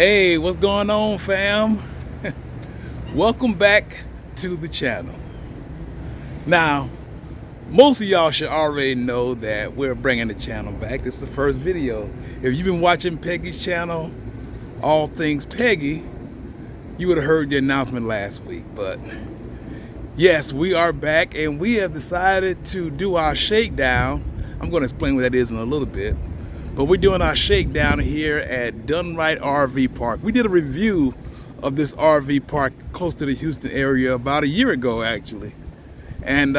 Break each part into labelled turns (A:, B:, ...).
A: Hey, what's going on, fam? Welcome back to the channel. Now, most of y'all should already know that we're bringing the channel back. This is the first video. If you've been watching Peggy's channel, All Things Peggy, you would have heard the announcement last week. But yes, we are back and we have decided to do our shakedown. I'm going to explain what that is in a little bit. But we're doing our shakedown here at Dunright RV Park. We did a review of this RV park close to the Houston area about a year ago, actually. And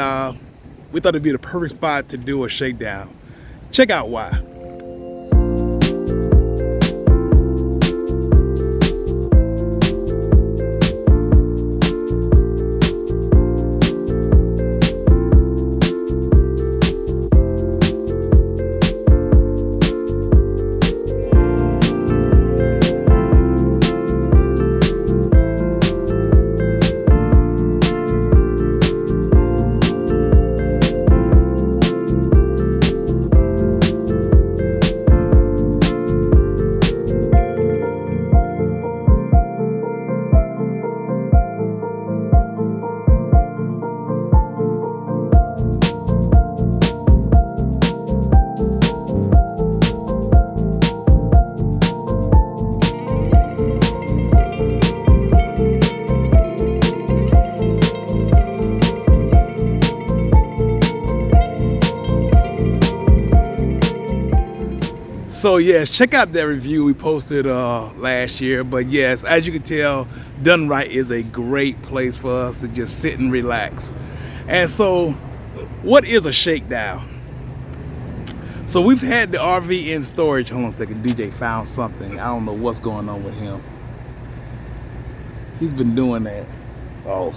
A: we thought it'd be the perfect spot to do a shakedown. Check out why. So yes, check out that review we posted last year. But yes, as you can tell, Dunright is a great place for us to just sit and relax. And so, what is a shakedown? So we've had the RV in storage. Hold on a second, DJ found something. I don't know what's going on with him. He's been doing that. Oh,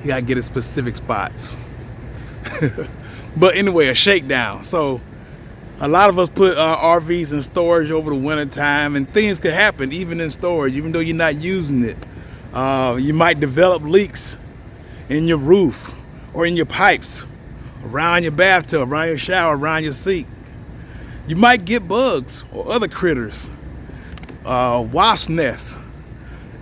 A: he gotta get his specific spots. But anyway, a shakedown. So a lot of us put RVs in storage over the winter time, and things could happen even in storage, even though you're not using it. You might develop leaks in your roof or in your pipes, around your bathtub, around your shower, around your sink. You might get bugs or other critters, wasp nests.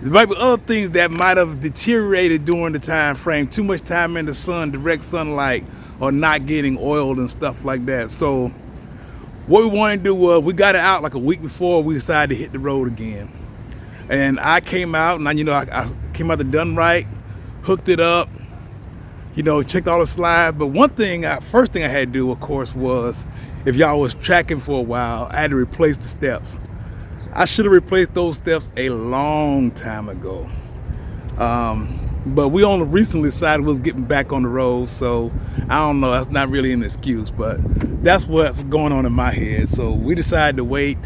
A: There might be other things that might have deteriorated during the time frame, too much time in the sun, direct sunlight, or not getting oiled and stuff like that. So what we wanted to do was, we got it out like a week before we decided to hit the road again. And I came out, and I came out to Dunright, hooked it up, checked all the slides. But first thing I had to do, of course, was, if y'all was tracking for a while, I had to replace the steps. I should have replaced those steps a long time ago. But we only recently decided we was getting back on the road, so I don't know, that's not really an excuse, but that's what's going on in my head. So we decided to wait.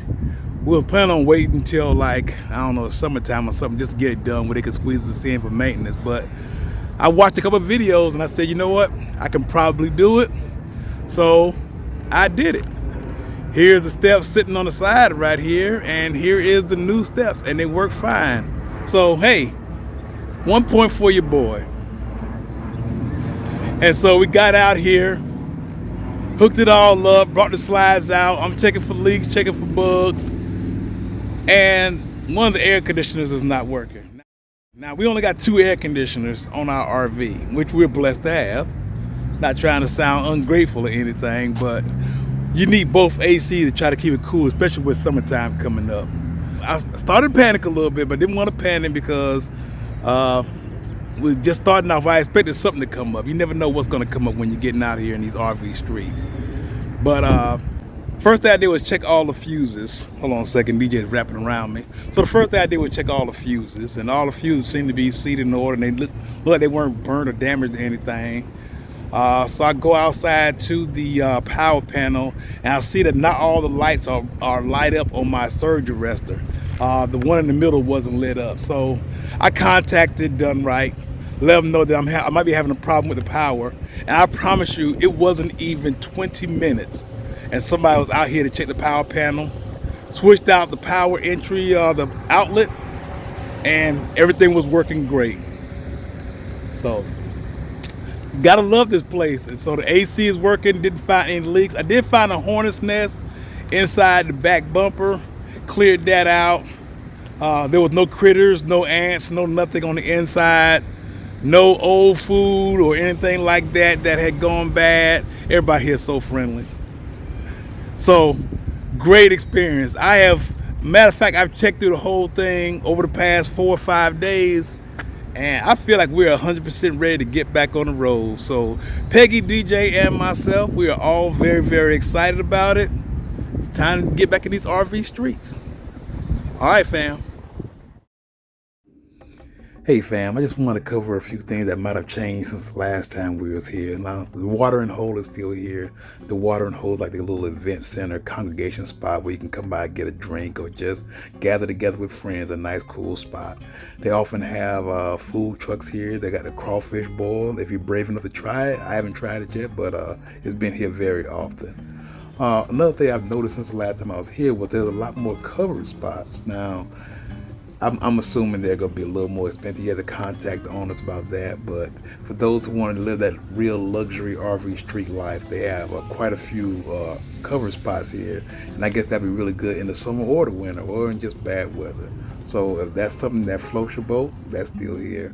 A: We were planning on waiting until, like, I don't know, summertime or something, just to get it done where they could squeeze us in for maintenance. But I watched a couple of videos and I said, you know what, I can probably do it. So I did it. Here's the steps sitting on the side right here, and here is the new steps, and they work fine. So hey, 1 point for your boy. And so we got out here, hooked it all up, brought the slides out. I'm checking for leaks, checking for bugs, and one of the air conditioners is not working. Now, we only got 2 air conditioners on our RV, which we're blessed to have. Not trying to sound ungrateful or anything, but you need both AC to try to keep it cool, especially with summertime coming up. I started to panic a little bit, but didn't want to panic because we're just starting off. I expected something to come up. You never know what's going to come up when you're getting out here in these RV streets. But first thing I did was check all the fuses. Hold on a second, DJ's wrapping around me. So the first thing I did was check all the fuses, and all the fuses seemed to be seated in order, and they look like they weren't burned or damaged or anything. So I go outside to the power panel, and I see that not all the lights are light up on my surge arrestor. The one in the middle wasn't lit up. So I contacted Dunright, let them know that I might be having a problem with the power. And I promise you, it wasn't even 20 minutes. And somebody was out here to check the power panel, switched out the power entry, the outlet, and everything was working great. So gotta love this place. And so the AC is working, didn't find any leaks. I did find a hornet's nest inside the back bumper, cleared that out. There was no critters, no ants, no nothing on the inside, no old food or anything like that that had gone bad. Everybody here is so friendly. So, great experience. Matter of fact, I've checked through the whole thing over the past 4 or 5 days, and I feel like we're 100% ready to get back on the road. So, Peggy, DJ, and myself, we are all very, very excited about it. It's time to get back in these RV streets. All right, fam. Hey fam, I just want to cover a few things that might have changed since the last time we was here. Now, the watering hole is still here. The watering hole is like a little event center, congregation spot where you can come by and get a drink or just gather together with friends, a nice cool spot. They often have food trucks here. They got the crawfish boil. If you're brave enough to try it, I haven't tried it yet, but it's been here very often. Another thing I've noticed since the last time I was here was there's a lot more covered spots. Now, I'm assuming they're going to be a little more expensive. You have to contact the owners about that. But for those who want to live that real luxury RV street life, they have quite a few cover spots here. And I guess that'd be really good in the summer or the winter or in just bad weather. So if that's something that floats your boat, that's still here.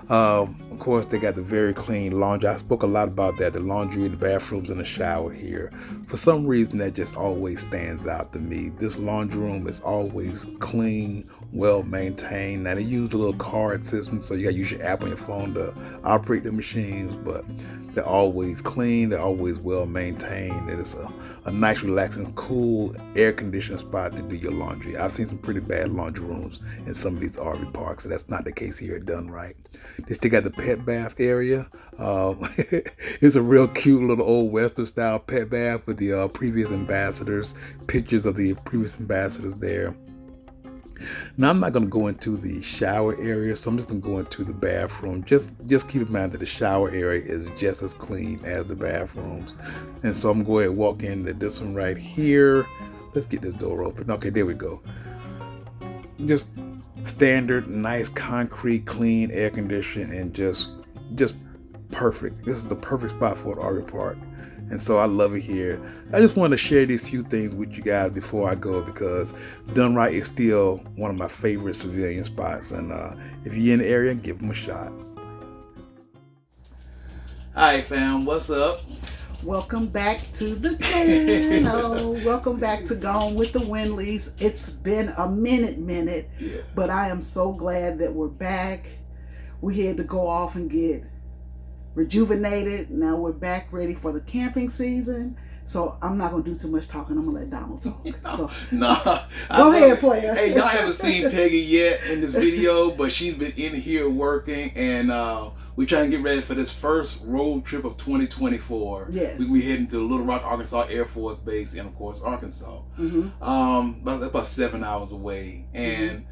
A: Of course, they got the very clean laundry. I spoke a lot about that, the laundry, the bathrooms, and the shower here. For some reason, that just always stands out to me. This laundry room is always clean, well maintained. Now, they use a little card system, so you got to use your app on your phone to operate the machines, but they're always clean, they're always well maintained. It is a nice, relaxing, cool, air-conditioned spot to do your laundry. I've seen some pretty bad laundry rooms in some of these RV parks, and that's not the case here at Dunright. They still got the pet bath area. It's a real cute little old Western style pet bath with the previous ambassadors, pictures of the previous ambassadors there. Now, I'm not going to go into the shower area, so I'm just going to go into the bathroom. Just keep in mind that the shower area is just as clean as the bathrooms. And so I'm going to go ahead and walk into this one right here. Let's get this door open. Okay, there we go. Just standard, nice, concrete, clean, air conditioning, and just perfect. This is the perfect spot for an RV park. And so I love it here. I just wanted to share these few things with you guys before I go, because Dunright is still one of my favorite civilian spots. And if you're in the area, give them a shot. Hi fam, what's up?
B: Welcome back to the channel. Welcome back to Gone with the Winleys. It's been a minute,
A: Yeah.
B: but I am so glad that we're back. We had to go off and get rejuvenated. Now we're back ready for the camping season. So I'm not gonna do too much talking. I'm gonna let Donald talk. So go ahead, player.
A: Hey, y'all haven't seen Peggy yet in this video, but she's been in here working, and we're trying to get ready for this first road trip of 2024.
B: Yes.
A: We heading to Little Rock, Arkansas Air Force Base, and of course Arkansas. That's about 7 hours away, and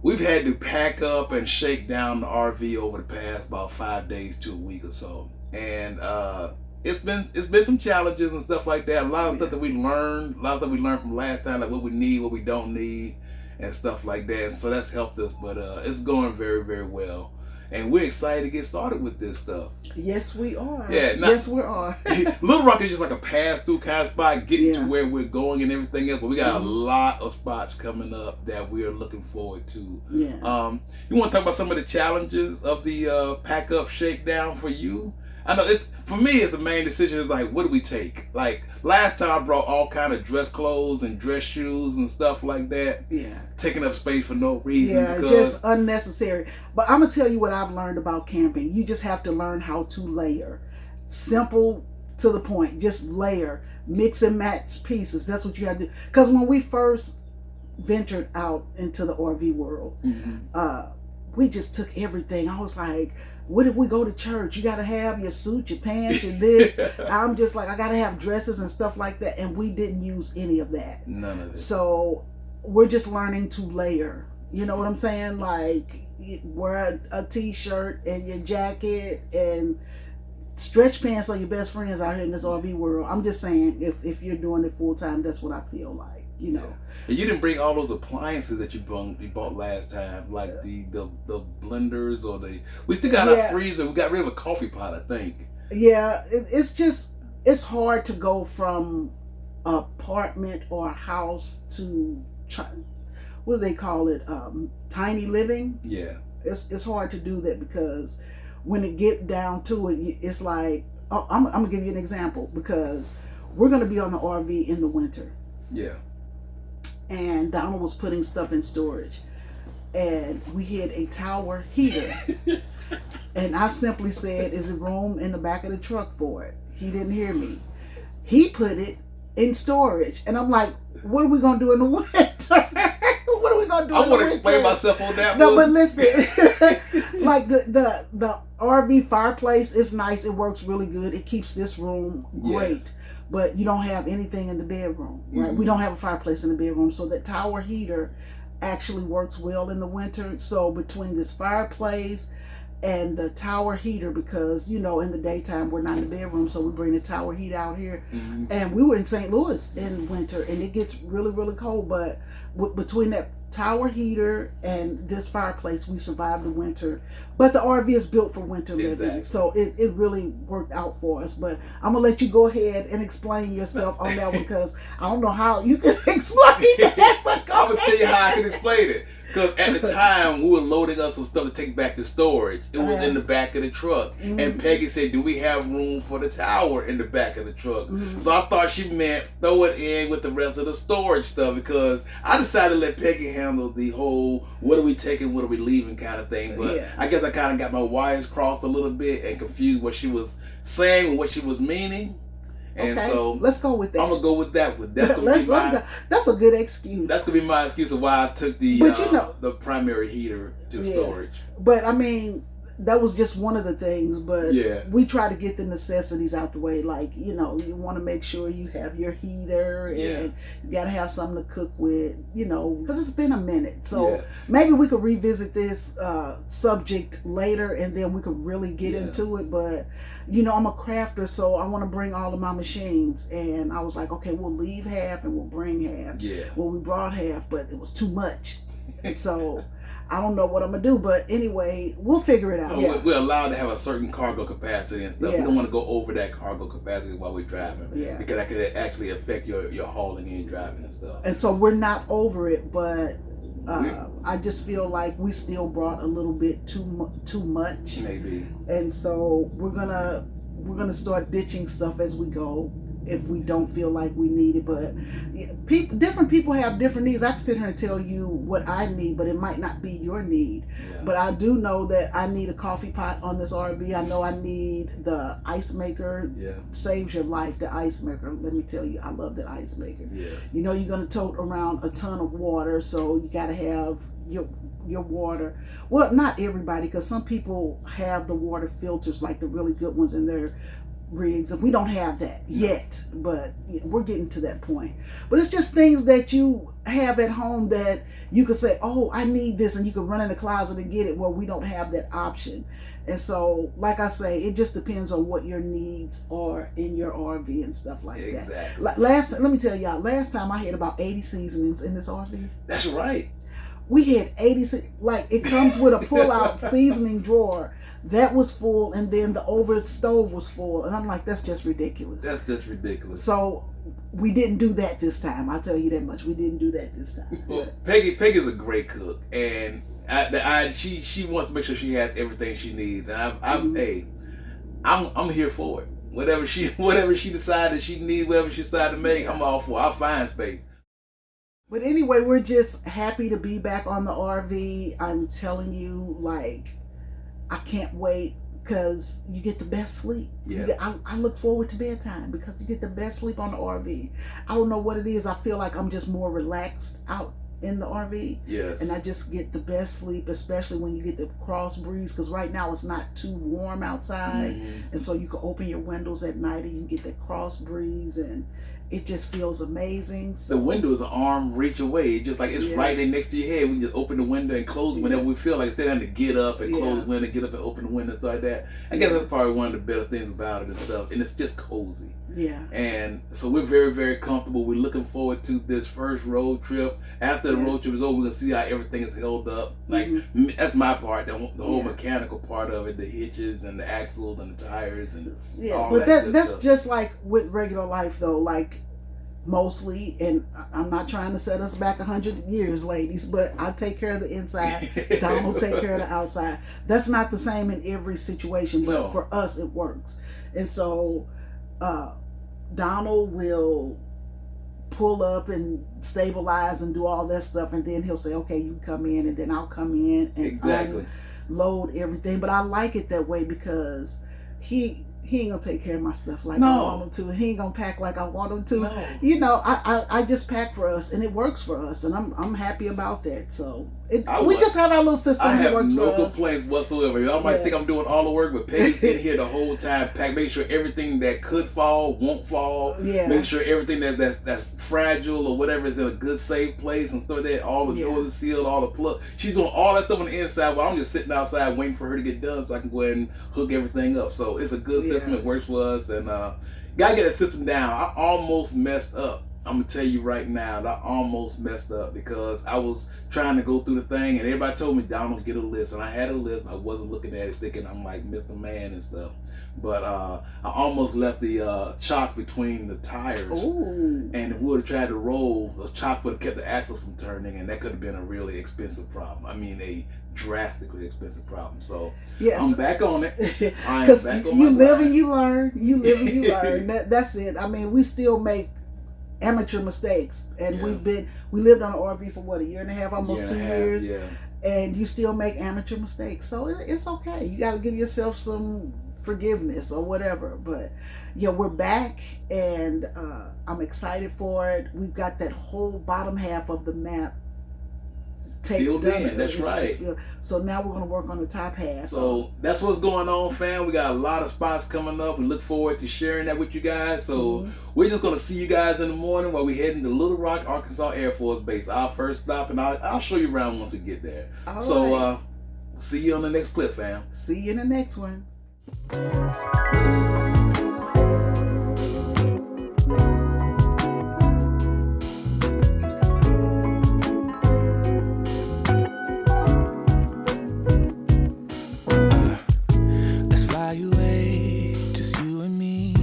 A: we've had to pack up and shake down the RV over the past about 5 days to a week or so, and it's been some challenges and stuff like that. A lot of stuff that we learned, from last time, like what we need, what we don't need, and stuff like that. And so that's helped us, but it's going very, very well. And we're excited to get started with this stuff.
B: Yes, we are.
A: Yeah,
B: yes, we are.
A: Little Rock is just like a pass-through kind of spot, getting to where we're going and everything else. But we got a lot of spots coming up that we're looking forward to.
B: Yeah.
A: You want to talk about some of the challenges of the pack-up shakedown for you? I know for me, it's the main decision is like, what do we take? Like last time I brought all kind of dress clothes and dress shoes and stuff like that.
B: Yeah.
A: Taking up space for no reason.
B: Yeah,
A: because
B: just unnecessary. But I'm gonna tell you what I've learned about camping. You just have to learn how to layer. Simple to the point. Just layer. Mix and match pieces. That's what you have to do. Because when we first ventured out into the RV world, we just took everything. I was like, what if we go to church? You got to have your suit, your pants, and this. I'm just like, I got to have dresses and stuff like that. And we didn't use any of that.
A: None of it.
B: So we're just learning to layer. You know what I'm saying? Like, wear a t-shirt and your jacket, and stretch pants are your best friends out here in this RV world. I'm just saying, if you're doing it full time, that's what I feel like. You know.
A: And you didn't bring all those appliances that you bought last time, like the blenders or we still got our freezer. We got rid of a coffee pot, I think.
B: Yeah, it's hard to go from apartment or a house to what do they call it? Tiny living.
C: Yeah.
B: It's hard to do that because when it get down to it, it's like, oh, I'm gonna give you an example because we're gonna be on the RV in the winter.
C: Yeah.
B: And Donald was putting stuff in storage, and we had a tower heater. And I simply said, is it room in the back of the truck for it? He didn't hear me. He put it in storage. And I'm like, what are we going to do in the winter? What are we going to do in the winter?
C: I want to explain myself on that
B: No,
C: one.
B: but listen. Like the RV Fireplace is nice. It works really good. It keeps this room great. Yes. But you don't have anything in the bedroom, right? We don't have a fireplace in the bedroom. So the tower heater actually works well in the winter. So between this fireplace and the tower heater, because in the daytime we're not in the bedroom, so we bring the tower heat out here. And we were in St. Louis in winter, and it gets really, really cold, but between that tower heater and this fireplace, we survived the winter. But the RV is built for winter living, so it really worked out for us. But I'm gonna let you go ahead and explain yourself on that one, because I don't know how you can explain that. But
C: I'm gonna tell you how I can explain it. Because at the time, we were loading up some stuff to take back to storage. It was in the back of the truck. And Peggy said, do we have room for the tower in the back of the truck? So I thought she meant throw it in with the rest of the storage stuff, because I decided to let Peggy handle the whole what are we taking, what are we leaving kind of thing. But I guess I kind of got my wires crossed a little bit and confused what she was saying and what she was meaning. And so
B: let's go with that.
C: I'm gonna go with that one. That's
B: a good excuse.
C: That's gonna be my excuse of why I took the primary heater to storage.
B: But I mean, that was just one of the things. But we try to get the necessities out the way. Like you want to make sure you have your heater, and you gotta have something to cook with. Because it's been a minute. So maybe we could revisit this subject later, and then we could really get into it. But I'm a crafter, so I want to bring all of my machines. And I was like, okay, we'll leave half and we'll bring half. Well, we brought half, but it was too much. And so I don't know what I'm going to do. But anyway, we'll figure it out.
C: We're allowed to have a certain cargo capacity and stuff. We don't want to go over that cargo capacity while we're driving. Because that could actually affect your hauling and driving and stuff.
B: And so we're not over it, but I just feel like we still brought a little bit too much.
C: Maybe.
B: And so we're gonna start ditching stuff as we go if we don't feel like we need it. But different people have different needs. I can sit here and tell you what I need, but it might not be your need. But I do know that I need a coffee pot on this RV. I know I need the ice maker. Saves your life, the ice maker. Let me tell you, I love that ice maker. You're gonna tote around a ton of water, so you gotta have your water. Well, not everybody, because some people have the water filters, like the really good ones in their rigs, and we don't have that yet, but we're getting to that point. But it's just things that you have at home that you could say, oh, I need this, and you can run in the closet and get it. Well, we don't have that option. And so, like I say, it just depends on what your needs are in your RV and stuff like that. Let me tell y'all, last time I had about 80 seasonings in this RV.
C: That's right.
B: We had 80, like it comes with a pull-out seasoning drawer. That was full, and then the over stove was full. And I'm like, that's just ridiculous.
C: That's just ridiculous.
B: So we didn't do that this time. I'll tell you that much. We didn't do that this time.
C: Well, Peggy's a great cook, and she wants to make sure she has everything she needs. And I'm here for it. Whatever she decided she needs, whatever she decided to make, I'm all for it. I'll find space.
B: But anyway, we're just happy to be back on the RV. I'm telling you, like, I can't wait, because you get the best sleep. I look forward to bedtime because you get the best sleep on the RV. I don't know what it is. I feel like I'm just more relaxed out in the RV. And I just get the best sleep, especially when you get the cross breeze, because right now it's not too warm outside. And so you can open your windows at night and you get that cross breeze, and it just feels amazing. So,
C: the window is an arm reach away. It's just like it's right there next to your head. We can just open the window and close it whenever we feel like, instead of having to get up and close the window, get up and open the window, stuff like that. I guess that's probably one of the better things about it and stuff. And it's just cozy. And so we're very, very comfortable. We're looking forward to this first road trip. After the road trip is over, we're going to see how everything is held up. Like, that's my part, the whole mechanical part of it, the hitches and the axles and the tires and all
B: but
C: that
B: that's
C: stuff.
B: just like with regular life, though. Like, mostly, and I'm not trying to set us back 100 years, ladies, but I take care of the inside. Don will take care of the outside. That's not the same in every situation, but
C: No.
B: for us it works. And so Donald will pull up and stabilize and do all that stuff, and then he'll say, okay, you come in, and then I'll come in and
C: Exactly.
B: unload everything. But I like it that way because he ain't gonna take care of my stuff like
C: No.
B: I want him to, and he ain't gonna pack like I want him to.
C: No.
B: You know, I just pack for us, and it works for us, and I'm happy about that. So we just have our little system
C: I
B: that
C: have
B: works
C: no
B: for us.
C: complaints whatsoever. Y'all might think I'm doing all the work, but Peggy's in here the whole time. Make sure everything that could fall won't fall.
B: Yeah.
C: Make sure everything that's fragile or whatever is in a good safe place and stuff like that. All the doors are sealed, all the plug. She's doing all that stuff on the inside while I'm just sitting outside waiting for her to get done so I can go ahead and hook everything up. So it's a good system. It works for us, and gotta get that system down. I almost messed up. I'm gonna tell you right now, I almost messed up because I was trying to go through the thing, and everybody told me, Donald, get a list, and I had a list. I wasn't looking at it, thinking I'm like Mr. Man and stuff. But I almost left the chock between the tires.
B: Ooh.
C: And if we would have tried to roll, the chock would have kept the axle from turning, and that could have been a really expensive problem. I mean, a drastically expensive problem. So
B: Yes.
C: I'm back on it. I am
B: Because
C: back on
B: you
C: my
B: live
C: grind.
B: and you learn. You live and you learn. That's it. I mean, we still make amateur mistakes, and we lived on an RV for what, a year and a half, almost 2 years.
C: Yeah.
B: And you still make amateur mistakes, so it's okay. You got to give yourself some forgiveness or whatever. But yeah, we're back, and I'm excited for it. We've got that whole bottom half of the map
C: Filled in, that's right.
B: So now we're going to work on the top half.
C: So that's what's going on, fam. We got a lot of spots coming up. We look forward to sharing that with you guys. So we're just going to see you guys in the morning while we're heading to Little Rock, Arkansas Air Force Base. Our first stop, and I'll show you around once we get there.
B: All
C: so
B: right.
C: see you on the next clip, fam.
B: See you in the next one.
D: Let's fly away, just you and me.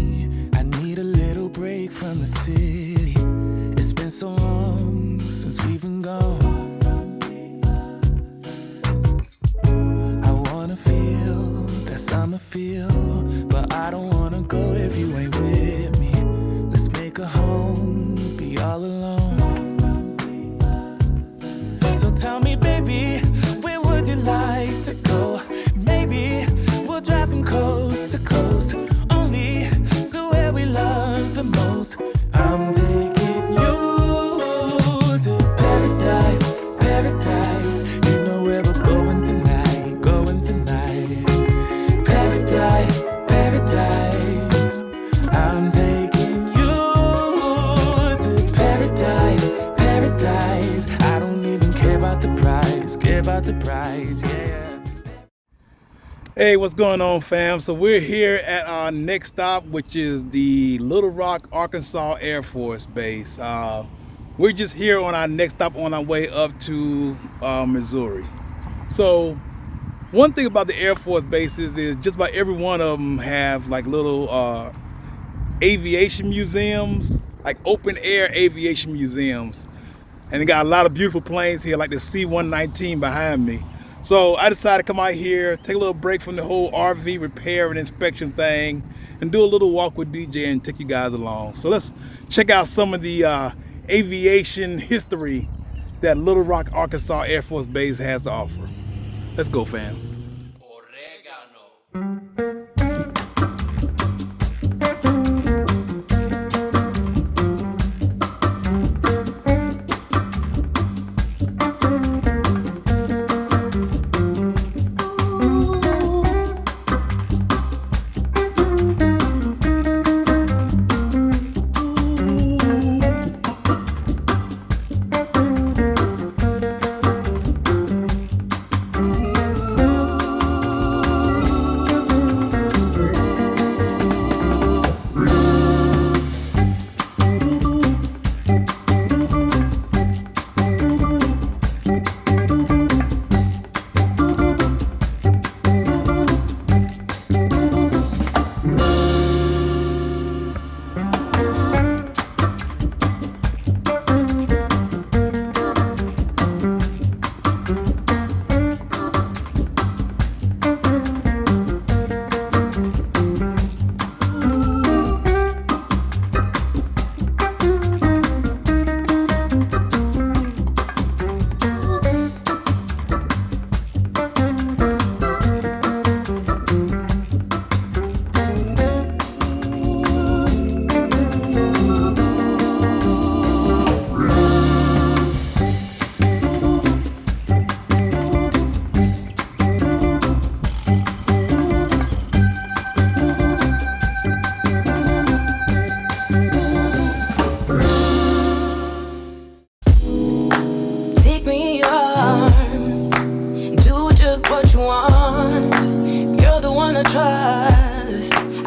D: I need a little break from the city. It's been so long since we've been gone. I wanna feel that summer feel, but I don't wanna go if you ain't with me. Let's make a home, be all alone. So tell me, baby, where would you like to go? Maybe we'll drive from coast to coast, only to where we love the most. I'm taking you to paradise, paradise. You know where we're going tonight, going tonight. Paradise, paradise. I'm taking you to paradise, paradise. I don't even care about the price, yeah.
A: Hey, what's going on, fam? So we're here at our next stop, which is the Little Rock, Arkansas Air Force Base. We're just here on our next stop on our way up to Missouri. So one thing about the Air Force bases is just about every one of them have like little aviation museums, like open air aviation museums. And they got a lot of beautiful planes here, like the C-119 behind me. So I decided to come out here, take a little break from the whole RV repair and inspection thing, and do a little walk with DJ and take you guys along. So let's check out some of the aviation history that Little Rock, Arkansas Air Force Base has to offer. Let's go, fam.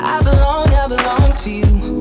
D: I belong to you.